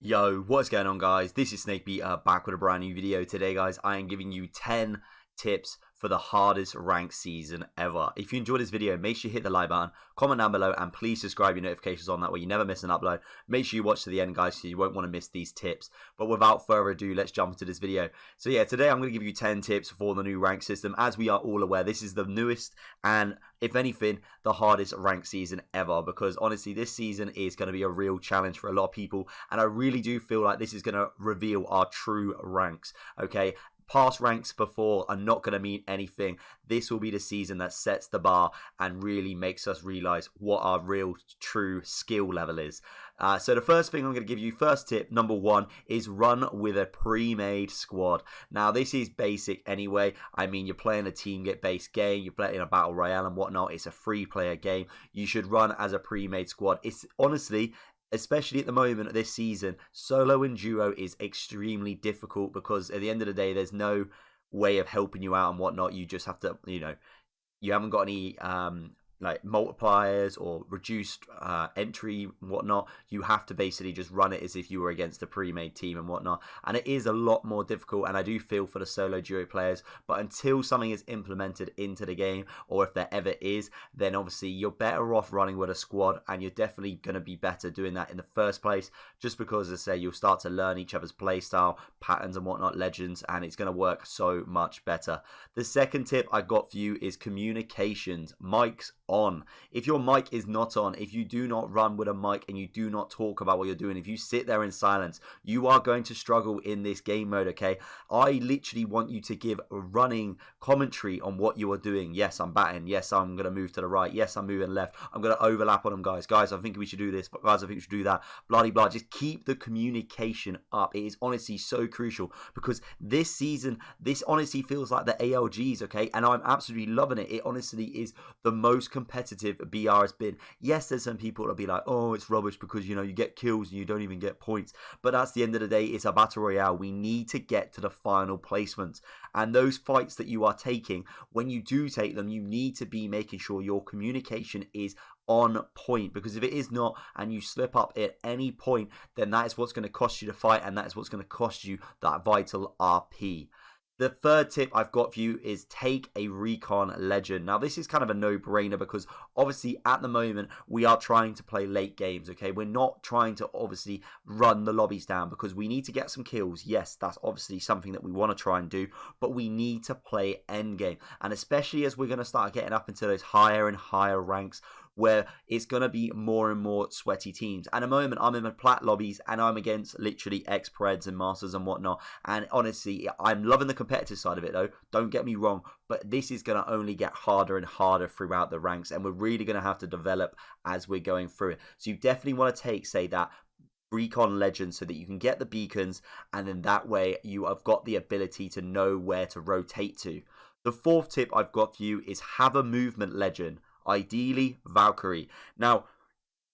Yo, what's going on, guys? This is Snakebeater back with a brand new video. Today, guys, I am giving you 10 tips for the hardest ranked season ever. If you enjoyed this video, make sure you hit the like button, comment down below, and please subscribe your notifications on that way you never miss an upload. Make sure you watch to the end, guys, so you won't want to miss these tips. But without further ado, let's jump into this video. So yeah, today I'm going to give you 10 tips for the new rank system. As we are all aware, this is the newest and, if anything, the hardest ranked season ever, because honestly, this season is going to be a real challenge for a lot of people, and I really do feel like this is going to reveal our true ranks, okay? Past ranks before are not going to mean anything. This will be the season that sets the bar and really makes us realize what our real true skill level is. So the first thing I'm going to give you, first tip, number one, is run with a pre-made squad. Now, this is basic anyway. I mean, you're playing a team-based game, you're playing a battle royale and whatnot. It's a free-player game. You should run as a pre-made squad. It's honestly, especially at the moment of this season, solo and duo is extremely difficult because at the end of the day, there's no way of helping you out and whatnot. You just have to, you haven't got any like multipliers or reduced entry and whatnot. You have to basically just run it as if you were against a pre-made team and whatnot, and it is a lot more difficult, and I do feel for the solo duo players. But until something is implemented into the game, or if there ever is, then obviously you're better off running with a squad, and you're definitely going to be better doing that in the first place, just because, as I say, you'll start to learn each other's playstyle patterns and whatnot, legends, and it's going to work so much better. The second tip I got for you is communications. Mics on. If your mic is not on, if you do not run with a mic and you do not talk about what you're doing, if you sit there in silence, you are going to struggle in this game mode, okay? I literally want you to give a running commentary on what you are doing. Yes, I'm batting. Yes, I'm going to move to the right. Yes, I'm moving left. I'm going to overlap on them, guys. Guys, I think we should do this. But guys, I think we should do that. Blah, blah. Just keep the communication up. It is honestly so crucial, because this season, this honestly feels like the ALGs, okay? And I'm absolutely loving it. It honestly is the most competitive BR has been. Yes, there's some people that'll be like, oh, it's rubbish because, you get kills and you don't even get points. But that's the end of the day. It's a battle royale. We need to get to the final placements. And those fights that you are taking, when you do take them, you need to be making sure your communication is on point, because if it is not and you slip up at any point, then that is what's going to cost you the fight, and that is what's going to cost you that vital RP. The third tip I've got for you is take a Recon Legend. Now, this is kind of a no-brainer because obviously at the moment we are trying to play late games, okay? We're not trying to obviously run the lobbies down because we need to get some kills. Yes, that's obviously something that we want to try and do, but we need to play endgame. And especially as we're going to start getting up into those higher and higher ranks, where it's going to be more and more sweaty teams. At the moment, I'm in my plat lobbies and I'm against literally ex-preds and masters and whatnot. And honestly, I'm loving the competitive side of it though. Don't get me wrong, but this is going to only get harder and harder throughout the ranks, and we're really going to have to develop as we're going through it. So you definitely want to take, say, that Recon Legend so that you can get the beacons, and then that way you have got the ability to know where to rotate to. The fourth tip I've got for you is have a movement legend. Ideally, Valkyrie. Now,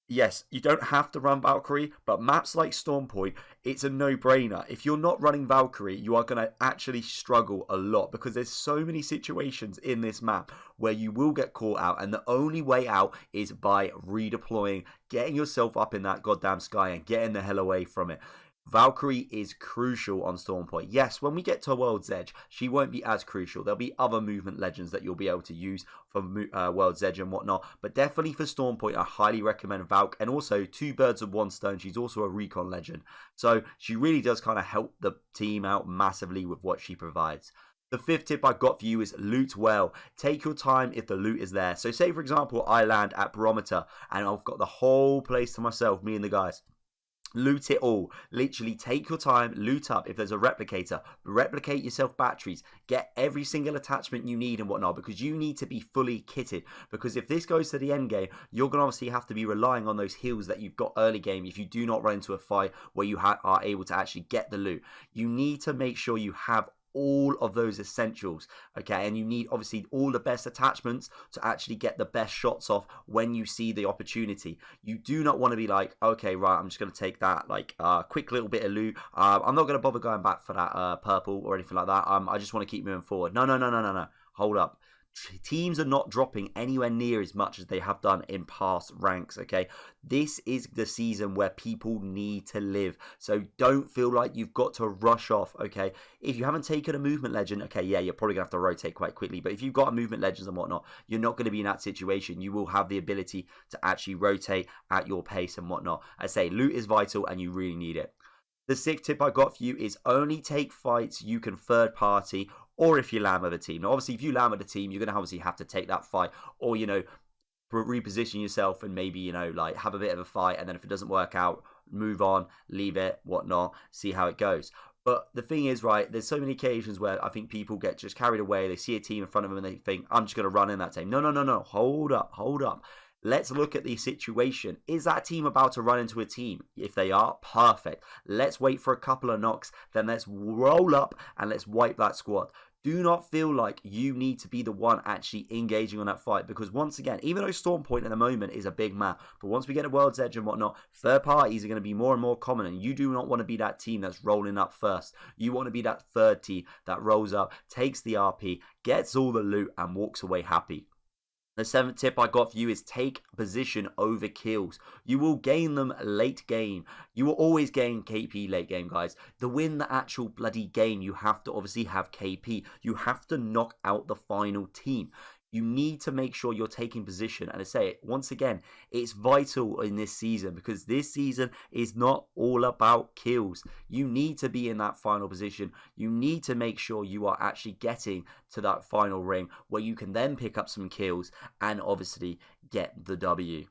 yes, you don't have to run Valkyrie, but maps like Stormpoint, it's a no-brainer. If you're not running Valkyrie, you are going to actually struggle a lot, because there's so many situations in this map where you will get caught out, and the only way out is by redeploying, getting yourself up in that goddamn sky and getting the hell away from it. Valkyrie is crucial on Stormpoint. Yes, when we get to World's Edge, she won't be as crucial. There'll be other movement legends that you'll be able to use for World's Edge and whatnot. But definitely for Stormpoint, I highly recommend Valk. And also, two birds with one stone, she's also a Recon Legend. So she really does kind of help the team out massively with what she provides. The fifth tip I got for you is loot well. Take your time if the loot is there. So say, for example, I land at Barometer and I've got the whole place to myself, me and the guys. Loot it all. Literally take your time, loot up. If there's a replicator, replicate yourself batteries, get every single attachment you need and whatnot, because you need to be fully kitted. Because if this goes to the end game, you're going to obviously have to be relying on those heals that you've got early game if you do not run into a fight where you are able to actually get the loot. You need to make sure you have all of those essentials, okay? And you need obviously all the best attachments to actually get the best shots off when you see the opportunity. You do not want to be like, okay, right, I'm just going to take that like quick little bit of loot. I'm not going to bother going back for that purple or anything like that. I just want to keep moving forward. No. Hold up. teams are not dropping anywhere near as much as they have done in past ranks, okay? This is the season where people need to live, so don't feel like you've got to rush off, okay? If you haven't taken a movement legend, okay, yeah, you're probably gonna have to rotate quite quickly, but if you've got a movement legends and whatnot, you're not going to be in that situation. You will have the ability to actually rotate at your pace and whatnot. I say loot is vital and you really need it. The 6th tip I got for you is only take fights you can third party, or if you land with a team. Now, obviously, if you land with a team, you're going to obviously have to take that fight, or, you know, reposition yourself and maybe, you know, like have a bit of a fight, and then if it doesn't work out, move on, leave it, whatnot, see how it goes. But the thing is, right, there's so many occasions where I think people get just carried away. They see a team in front of them and they think, I'm just going to run in that team. No. Hold up. Let's look at the situation. Is that team about to run into a team? If they are, perfect. Let's wait for a couple of knocks. Then let's roll up and let's wipe that squad. Do not feel like you need to be the one actually engaging on that fight, because once again, even though Storm Point at the moment is a big map, but once we get a World's Edge and whatnot, third parties are going to be more and more common, and you do not want to be that team that's rolling up first. You want to be that third team that rolls up, takes the RP, gets all the loot, and walks away happy. The 7th tip I got for you is take position over kills. You will gain them late game. You will always gain KP late game, guys. To win the actual bloody game, you have to obviously have KP. You have to knock out the final team. You need to make sure you're taking position. And I say it once again, it's vital in this season, because this season is not all about kills. You need to be in that final position. You need to make sure you are actually getting to that final ring where you can then pick up some kills and obviously get the W.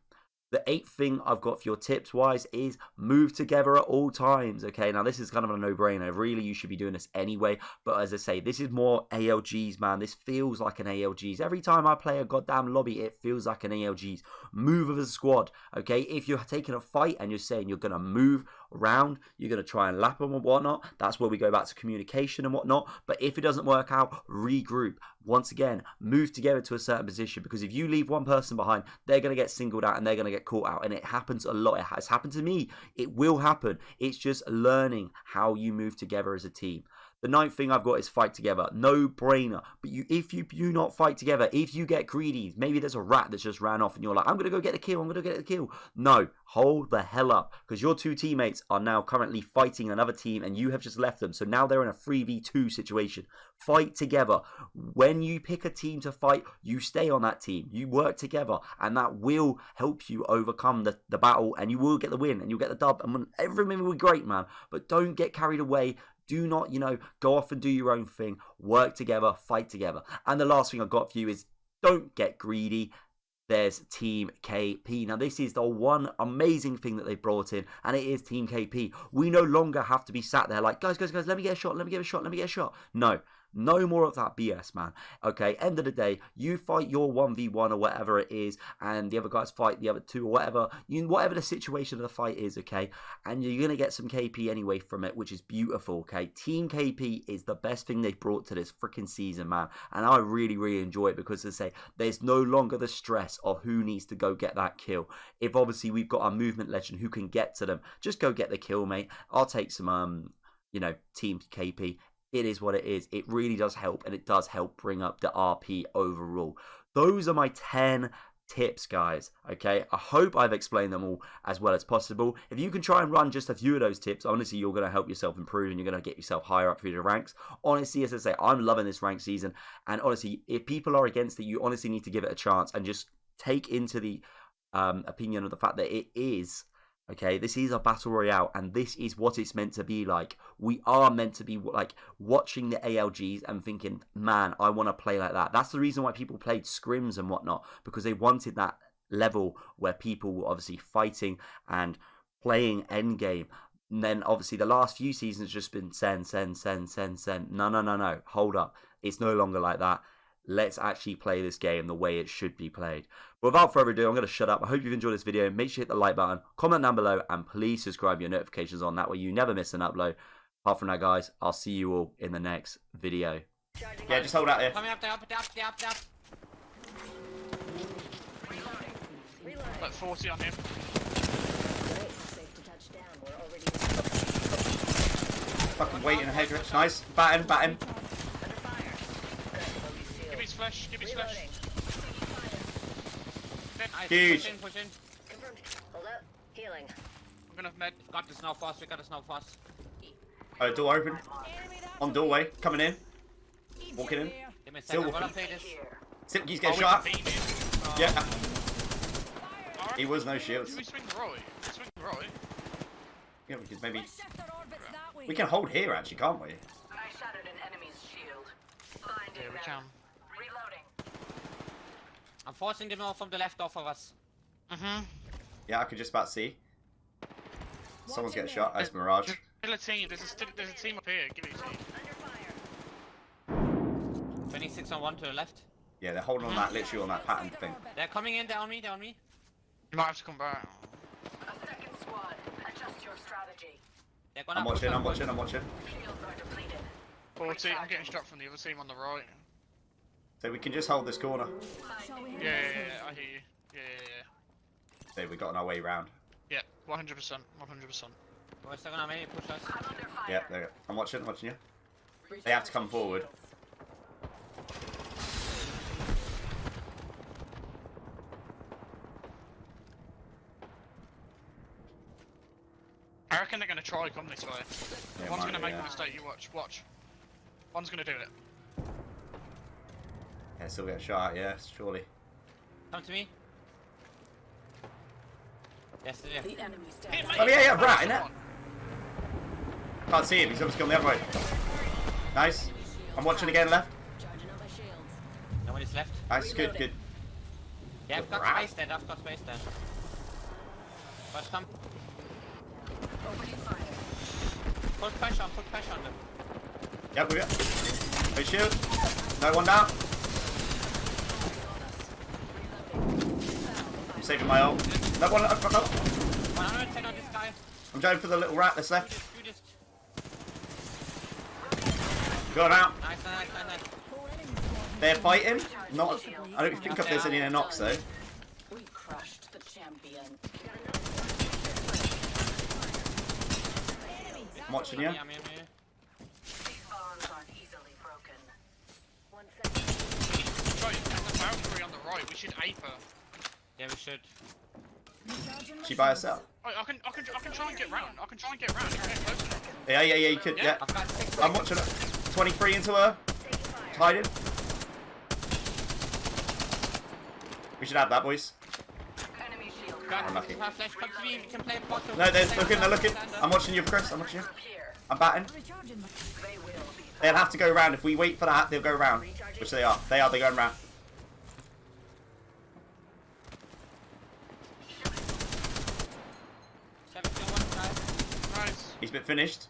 The 8th thing I've got for your tips wise is move together at all times. Okay, now this is kind of a no-brainer. Really, you should be doing this anyway. But as I say, this is more ALGs, man. This feels like an ALGs. Every time I play a goddamn lobby, it feels like an ALGs. Move as a squad. Okay, if you're taking a fight and you're saying you're going to move around, you're going to try and lap them and whatnot, that's where we go back to communication and whatnot. But if it doesn't work out, regroup. Once again, move together to a certain position, because if you leave one person behind, they're going to get singled out and they're going to get caught out, and it happens a lot. It has happened to me. It will happen. It's just learning how you move together as a team. The 9th thing I've got is fight together. No brainer. But if you do not fight together, if you get greedy, maybe there's a rat that's just ran off and you're like, I'm going to go get the kill, I'm going to get the kill. No, hold the hell up, because your two teammates are now currently fighting another team and you have just left them. So now they're in a 3v2 situation. Fight together. When you pick a team to fight, you stay on that team. You work together, and that will help you overcome the battle, and you will get the win and you'll get the dub, and everything will be great, man. But don't get carried away. Do not, go off and do your own thing. Work together, fight together. And the last thing I've got for you is don't get greedy. There's Team KP. Now, this is the one amazing thing that they've brought in, and it is Team KP. We no longer have to be sat there like, guys, let me get a shot. No more of that BS, man. Okay, end of the day, you fight your 1v1 or whatever it is, and the other guys fight the other two or whatever. Whatever the situation of the fight is, okay? And you're going to get some KP anyway from it, which is beautiful, okay? Team KP is the best thing they've brought to this freaking season, man. And I really, really enjoy it, because, as I say, there's no longer the stress of who needs to go get that kill. If obviously we've got our movement legend who can get to them, just go get the kill, mate. I'll take some, Team KP. It is what it is. It really does help, and it does help bring up the RP overall. Those are my 10 tips, guys. Okay, I hope I've explained them all as well as possible. If you can try and run just a few of those tips, honestly, you're going to help yourself improve, and you're going to get yourself higher up through the ranks. Honestly, as I say, I'm loving this rank season, and honestly, if people are against it, you honestly need to give it a chance and just take into the opinion of the fact that it is. Okay, this is a battle royale, and this is what it's meant to be like. We are meant to be like watching the ALGs and thinking, man, I want to play like that. That's the reason why people played scrims and whatnot, because they wanted that level where people were obviously fighting and playing endgame. And then obviously the last few seasons just been send. No. Hold up. It's no longer like that. Let's actually play this game the way it should be played. But without further ado, I'm going to shut up. I hope you've enjoyed this video. Make sure you hit the like button, comment down below, and please subscribe your notifications on. That way you never miss an upload. Apart from that, guys, I'll see you all in the next video. Yeah, just hold out here. Coming up. Like 40 on him. Fucking waiting ahead. Nice. Batten. Give me his flash. Give me flash. Huge. Push in. Confirmed. Hold up. Healing. I'm gonna med. Got this now fast. We got this now fast. Oh, door open. On doorway. Coming in. Walking in. Give me a Still second. While I walking. play this. Silky's Oh, getting we shot. can beat him. Yeah. Alright. He was no shields. Do we swing right? Swing right. Yeah, because maybe Let's shift our orbits that way. we can hold here actually, can't we? I shattered an enemy's shield. Blinding Yeah, we them. can. Reloading. I'm forcing them all from the left off of us. Yeah, I could just about see. Someone's getting in shot. That's Mirage. Still a team. There's a team up here. Give it a team. Under fire. 26 on 1 to the left. Yeah, they're holding on that, literally on that pattern thing. They're coming in. They're on me. They're on me. You might have to come back. A second squad. Adjust your strategy. They're gonna I'm push watching, us. I'm watching, I'm watching. Shields are depleted. 40. I'm getting shot from the other team on the right. So we can just hold this corner. Shall we Yeah, head yeah, this yeah, way? I hear you. Yeah. So we got on our way round. Yeah, 100%. 100%. We're still gonna maybe push us. I'm under fire. Yeah, there you go. I'm watching you. They have to come forward. I reckon they're gonna try come this way. Yeah, One's might gonna be, make yeah. a mistake. You watch. Watch. One's gonna do it. Yeah, still get shot, yeah, surely. Come to me. Yes, they're there. The enemy Hit, stands. mate. Oh, yeah, right, Come innit? on. Can't see him, he's obviously gone the other way. Nice. I'm watching again left. Charging on my shields. Nobody's left. Nice, good, good. Yeah, I've got Right. space there. I've got space there. First come. Opening fire. Put pressure on. Put pressure on them. Yep, we got. No shield. No one down. I'm saving my ult. No one, I've got no. 110 on this guy. I'm going for the little rat that's left. Do this. Going out. Nice. Whole enemy squad. They're fighting. Not. I don't think there's any knocks though. We crushed the champion. I'm watching you. Yeah, me. These bonds aren't easily broken. 1 second. Right, there's a Valkyrie on the right. We should ape her. Yeah, we should. Recharging my She by shields. herself. Right, I can try and get round. I can try and get round. If I get close enough. Yeah, you could. Yeah. I've got 6. I'm watching it. 23 into her. Hiding. We should have that, boys. Enemy shield. Got Unlucky. flash. Come to me. We can play bottom. No, they're looking, they're looking. I'm watching you, Chris. I'm watching you. Here. I'm batting. Recharging my They will be. They'll have to go round. If we wait for that, they'll go round. Which they are. They're going round. Nice. He's been finished.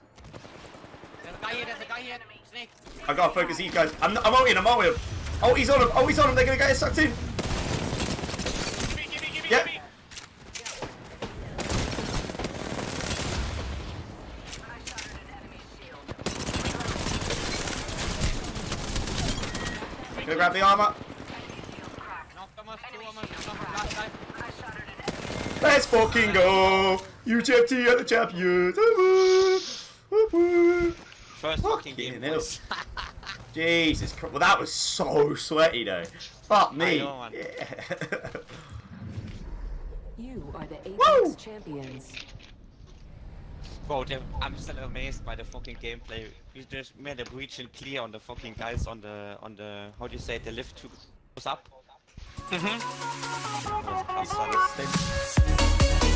There's a guy here. Snake. I gotta focus these guys. I'm ulting him. Oh, he's on him. They're gonna get sucked in. Give me. Yep. I shattered an enemy's shield. Gonna grab the armor. Shield cracked. Knocked almost. 2 almost. Last guy. I shattered an enemy. Let's fucking go. UGFT are the champions. First fucking game. Fucking hell. boys. Jesus Christ. Well, that was so sweaty though. Fuck me. I know, man. Yeah. You are the Woo! Apex champions. Bro, I'm still amazed by the fucking gameplay. We just made a breach and clear on the fucking guys on the how do you say it, the lift to goes up. That was class, son.